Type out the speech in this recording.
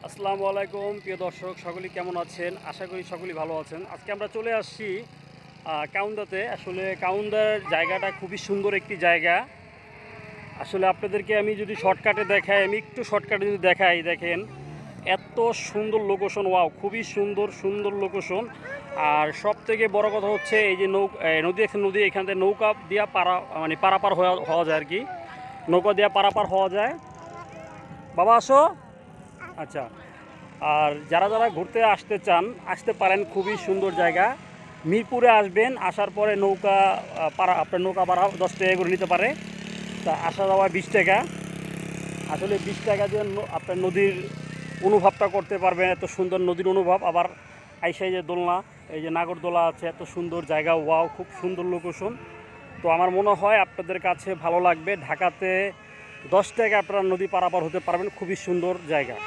আসসালামু আলাইকুম প্রিয় দর্শক, সকলেই কেমন আছেন? আশা করি সকলেই ভালো আছেন। আজকে আমরা চলে আসছি কাউন্দাতে। আসলে কাউন্দার জায়গাটা খুবই সুন্দর একটি জায়গা। আসলে আপনাদেরকে আমি যদি শর্টকাটে দেখাই, আমি একটু শর্টকাটে যদি দেখাই, দেখেন এত সুন্দর লোকেশন, ওয়াও, খুবই সুন্দর সুন্দর লোকেশন। আর সব থেকে বড় কথা হচ্ছে এই যে নদী, একটা নদী, এখান থেকে নৌকা দিয়া মানে পারাপার হওয়া যায় আর কি। নৌকা দিয়া পারাপার হওয়া যায়। বাবা আসো। আচ্ছা। আর যারা যারা ঘুরতে আসতে চান আসতে পারেন, খুবই সুন্দর জায়গা। মিরপুরে আসবেন, আসার পরে নৌকা আপনার নৌকা ভাড়া 10 টাকা করে নিতে পারে। তা আসা যাওয়া 20 টাকা। আসলে 20 টাকা দিয়ে আপনার নদীর অনুভবটা করতে পারবেন, এত সুন্দর নদীর অনুভব। আবার আইসাই যে দোলনা, এই যে নাগরদোলা আছে, এত সুন্দর জায়গা, ওয়াও, খুব সুন্দর লোকেশন। তো আমার মনে হয় আপনাদের কাছে ভালো লাগবে। ঢাকাতে 10 টাকা আপনারা নদী পারাপার হতে পারবেন, খুবই সুন্দর জায়গা।